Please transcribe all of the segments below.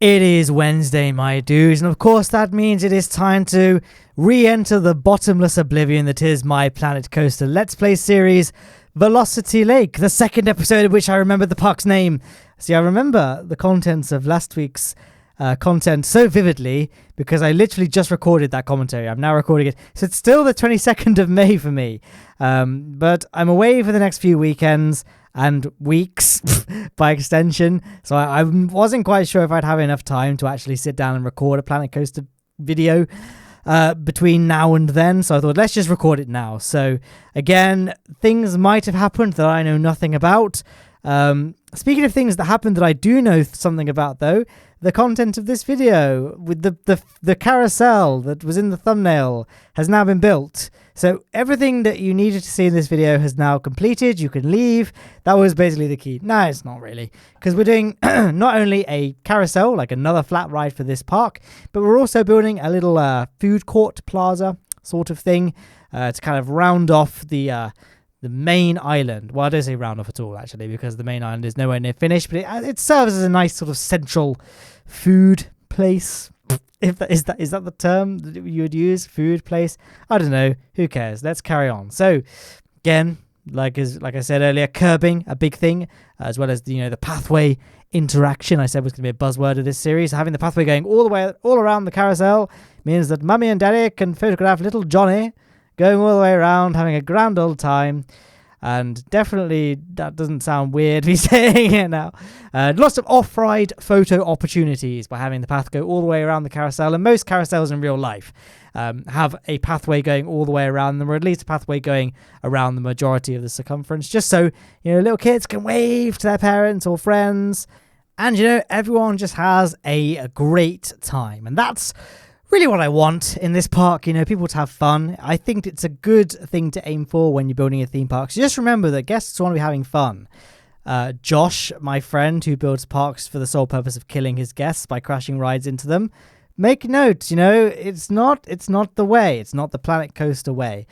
It is Wednesday, my dudes, and of course that means it is time to re-enter the bottomless oblivion that is My Planet Coaster Let's Play series Velocity Lake, the second episode of which I remember the park's name. See, I remember the contents of last week's content so vividly because I literally just recorded that commentary. I'm now recording it, so it's still the 22nd of May for me, but I'm away for the next few weekends and weeks by extension, so I wasn't quite sure if I'd have enough time to actually sit down and record a Planet Coaster video between now and then, so I thought let's just record it now. So again, things might have happened that I know nothing about. Speaking of things that happened that I do know something about, though, the content of this video with the carousel that was in the thumbnail has now been built. So everything that you needed to see in this video has now completed. You can leave. That was basically the key. No, it's not really, because we're doing not only a carousel, like another flat ride for this park, but we're also building a little food court plaza sort of thing to kind of round off the main island. Well, I don't say round off at all, actually, because the main island is nowhere near finished, but it serves as a nice sort of central food place. Is that the term that you would use? Food place? I don't know. Who cares? Let's carry on. So, again, like I said earlier, curbing, a big thing, as well as the pathway interaction I said was going to be a buzzword of this series. Having the pathway going all around the carousel means that Mummy and Daddy can photograph little Johnny going all the way around, having a grand old time. And definitely, that doesn't sound weird me saying it now. Lots of off-ride photo opportunities by having the path go all the way around the carousel. And most carousels in real life have a pathway going all the way around them, or at least a pathway going around the majority of the circumference, just so little kids can wave to their parents or friends. And everyone just has a great time. And that's really what I want in this park, people to have fun. I think it's a good thing to aim for when you're building a theme park. So just remember that guests want to be having fun. Josh, my friend who builds parks for the sole purpose of killing his guests by crashing rides into them, make note, it's not the way. It's not the Planet Coaster way.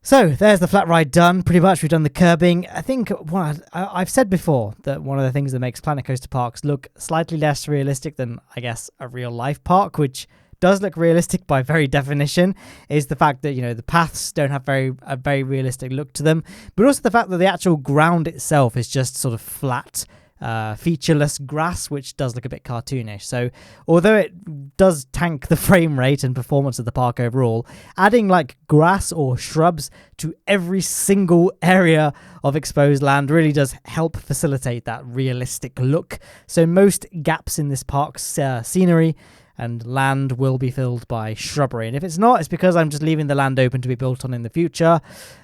So there's the flat ride done. Pretty much we've done the curbing. I think I've said before that one of the things that makes Planet Coaster parks look slightly less realistic than, I guess, a real life park, which does look realistic by very definition, is the fact that the paths don't have a very realistic look to them, but also the fact that the actual ground itself is just sort of flat, featureless grass, which does look a bit cartoonish. So although it does tank the frame rate and performance of the park overall, adding like grass or shrubs to every single area of exposed land really does help facilitate that realistic look. So most gaps in this park's scenery and land will be filled by shrubbery. And if it's not, it's because I'm just leaving the land open to be built on in the future,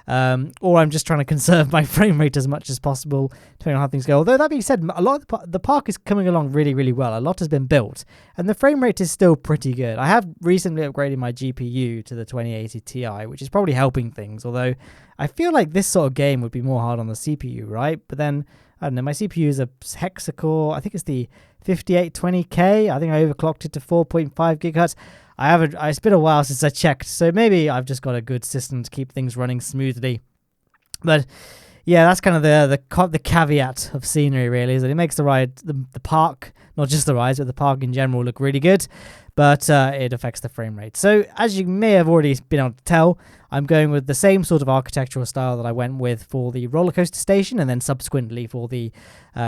or I'm just trying to conserve my frame rate as much as possible, depending on how things go. Although that being said, a lot of the park is coming along really, really well. A lot has been built, and the frame rate is still pretty good. I have recently upgraded my GPU to the 2080 Ti, which is probably helping things, although I feel like this sort of game would be more hard on the CPU, right? But then, I don't know, my CPU is a hexa-core. I think it's the 5820K. I think I overclocked it to 4.5 gigahertz. It's been a while since I checked, so maybe I've just got a good system to keep things running smoothly. But yeah, that's kind of the caveat of scenery, really, is that it makes the park, not just the rides, but the park in general look really good, but it affects the frame rate. So as you may have already been able to tell, I'm going with the same sort of architectural style that I went with for the roller coaster station, and then subsequently for the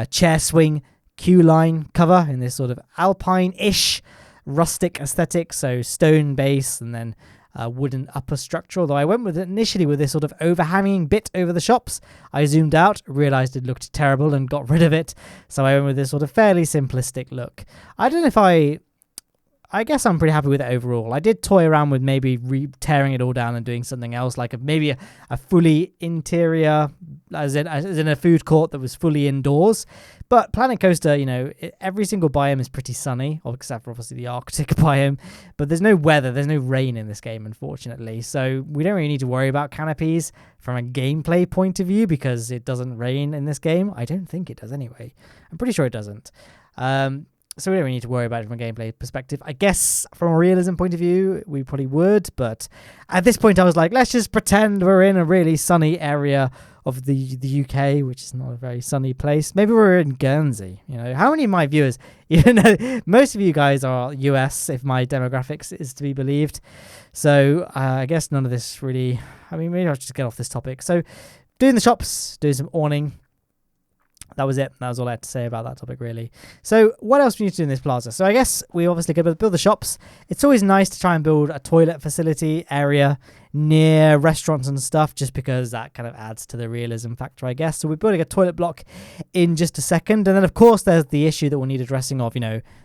chair swing queue line cover in this sort of alpine-ish rustic aesthetic. So stone base and then wooden upper structure, although I went with it initially with this sort of overhanging bit over the shops. I zoomed out, realized it looked terrible and got rid of it, so I went with this sort of fairly simplistic look. I don't know if I guess I'm pretty happy with it overall. I did toy around with maybe tearing it all down and doing something else, like maybe a fully interior, as in a food court that was fully indoors. But Planet Coaster, every single biome is pretty sunny, except for obviously the Arctic biome. But there's no weather, there's no rain in this game, unfortunately. So we don't really need to worry about canopies from a gameplay point of view because it doesn't rain in this game. I don't think it does anyway. I'm pretty sure it doesn't. So we don't really need to worry about it from a gameplay perspective. I guess from a realism point of view, we probably would. But at this point, I was like, let's just pretend we're in a really sunny area of the UK, which is not a very sunny place. Maybe we're in Guernsey. How many of my viewers, most of you guys are US, if my demographics is to be believed. So I guess none of this really, maybe I'll just get off this topic. So doing the shops, doing some awning. That was it. That was all I had to say about that topic, really. So what else do we need to do in this plaza? So I guess we obviously going to build the shops. It's always nice to try and build a toilet facility area near restaurants and stuff, just because that kind of adds to the realism factor, I guess. So we're building a toilet block in just a second. And then, of course, there's the issue that we'll need addressing of,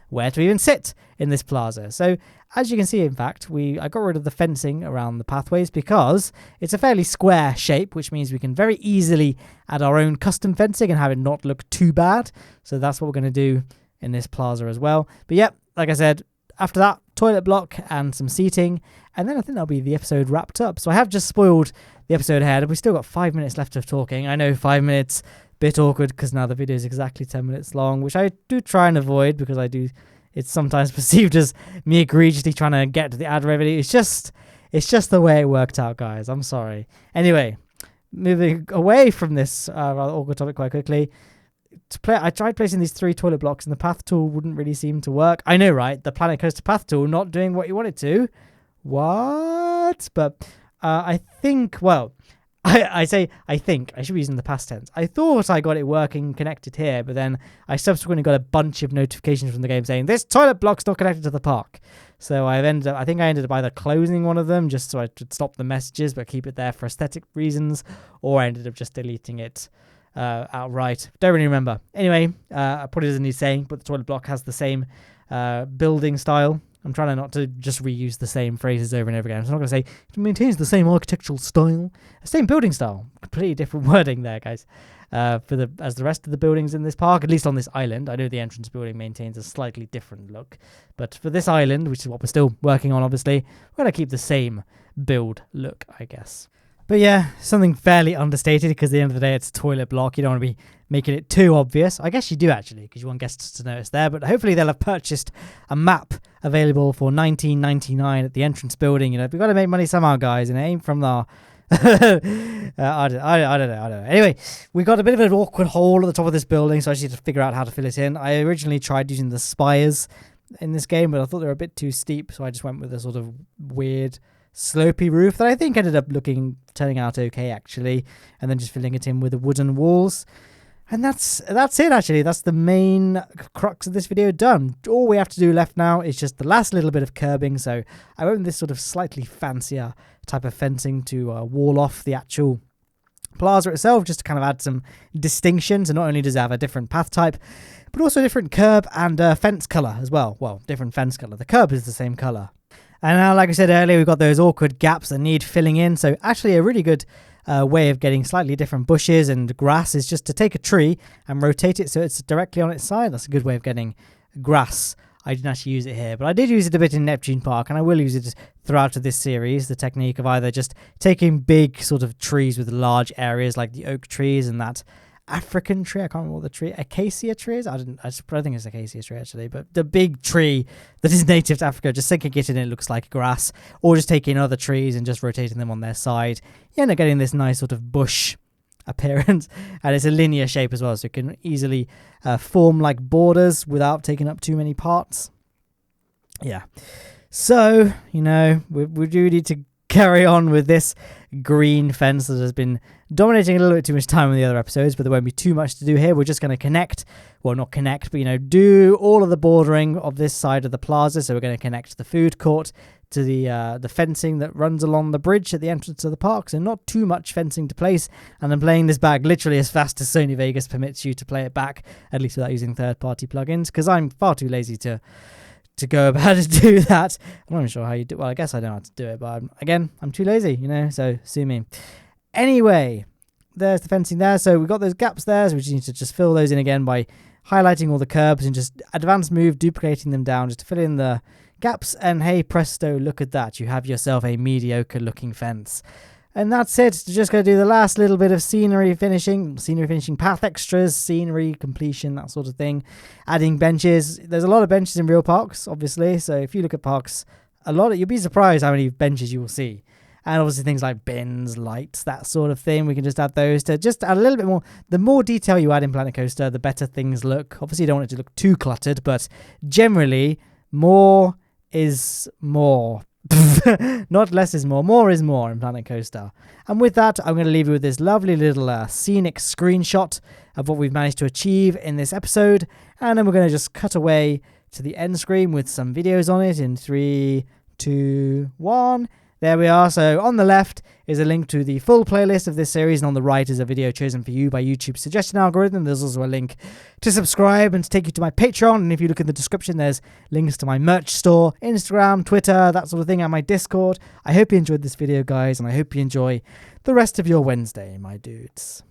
where to even sit in this plaza. So as you can see, in fact, I got rid of the fencing around the pathways because it's a fairly square shape, which means we can very easily add our own custom fencing and have it not look too bad. So that's what we're going to do in this plaza as well. But yeah, like I said, after that, toilet block and some seating, and then I think that'll be the episode wrapped up. So I have just spoiled the episode ahead. We've still got 5 minutes left of talking. I know 5 minutes, bit awkward because now the video is exactly 10 minutes long, which I do try and avoid because it's sometimes perceived as me egregiously trying to get to the ad revenue. It's just the way it worked out, guys. I'm sorry. Anyway, moving away from this rather awkward topic quite quickly. I tried placing these 3 toilet blocks and the path tool wouldn't really seem to work. I know, right? The Planet Coaster path tool not doing what you want it to. What? But I think, I think I should be using the past tense. I thought I got it working connected here, but then I subsequently got a bunch of notifications from the game saying this toilet block's not connected to the park. So I ended up either closing one of them just so I could stop the messages but keep it there for aesthetic reasons, or I ended up just deleting it outright. Don't really remember. Anyway, I probably doesn't need saying, but the toilet block has the same building style. I'm trying not to just reuse the same phrases over and over again. So I'm not going to say it maintains the same architectural style, the same building style. Completely different wording there, guys. As the rest of the buildings in this park, at least on this island. I know the entrance building maintains a slightly different look, but for this island, which is what we're still working on, obviously, we're going to keep the same build look, I guess. But yeah, something fairly understated because at the end of the day, it's a toilet block. You don't want to be making it too obvious. I guess you do actually, because you want guests to notice there. But hopefully they'll have purchased a map available for $19.99 at the entrance building. We've got to make money somehow, guys, and it ain't from the... I don't know. Anyway, we got a bit of an awkward hole at the top of this building, so I just need to figure out how to fill it in. I originally tried using the spires in this game, but I thought they were a bit too steep, so I just went with a sort of weird slopey roof that I think ended up turning out okay actually, and then just filling it in with the wooden walls. And that's it actually. That's the main crux of this video done. All we have to do left now is just the last little bit of curbing. So I went with this sort of slightly fancier type of fencing to wall off the actual plaza itself, just to kind of add some distinction. So not only does it have a different path type, but also a different curb and fence color as well. Well, different fence color. The curb is the same color. And now, like I said earlier, we've got those awkward gaps that need filling in. So actually a really good way of getting slightly different bushes and grass is just to take a tree and rotate it so it's directly on its side. That's a good way of getting grass. I didn't actually use it here, but I did use it a bit in Neptune Park, and I will use it throughout this series, the technique of either just taking big sort of trees with large areas like the oak trees and that African tree, I can't remember what the tree, acacia tree is? I think it's acacia tree actually, but the big tree that is native to Africa, just sinking it in, it looks like grass, or just taking other trees and just rotating them on their side. You end up getting this nice sort of bush appearance, and it's a linear shape as well, so it can easily form like borders without taking up too many parts. Yeah, so, we do need to carry on with this green fence that has been dominating a little bit too much time in the other episodes, but there won't be too much to do here. We're just going to connect, well, not connect, but do all of the bordering of this side of the plaza. So we're going to connect the food court to the fencing that runs along the bridge at the entrance of the park. So not too much fencing to place, and I'm playing this back literally as fast as Sony Vegas permits you to play it back, at least without using third-party plugins, because I'm far too lazy to go about to do that. I'm not even sure how you do. Well, I guess I know how to do it, but I'm too lazy, so sue me. Anyway, there's the fencing there. So we've got those gaps there, so we just need to just fill those in again by highlighting all the curbs and just advanced move, duplicating them down just to fill in the gaps. And hey, presto, look at that. You have yourself a mediocre looking fence. And that's it. Just going to do the last little bit of scenery finishing, path extras, scenery completion, that sort of thing. Adding benches. There's a lot of benches in real parks, obviously. So if you look at parks, you'll be surprised how many benches you will see. And obviously things like bins, lights, that sort of thing. We can just add those to just add a little bit more. The more detail you add in Planet Coaster, the better things look. Obviously you don't want it to look too cluttered, but generally more is more. Not less is more. More is more in Planet Coaster. And with that, I'm going to leave you with this lovely little scenic screenshot of what we've managed to achieve in this episode. And then we're going to just cut away to the end screen with some videos on it in 3, 2, 1. There we are. So on the left is a link to the full playlist of this series, and on the right is a video chosen for you by YouTube's suggestion algorithm. There's also a link to subscribe and to take you to my Patreon, and if you look in the description, there's links to my merch store, Instagram, Twitter, that sort of thing, and my Discord. I hope you enjoyed this video, guys, and I hope you enjoy the rest of your Wednesday, my dudes.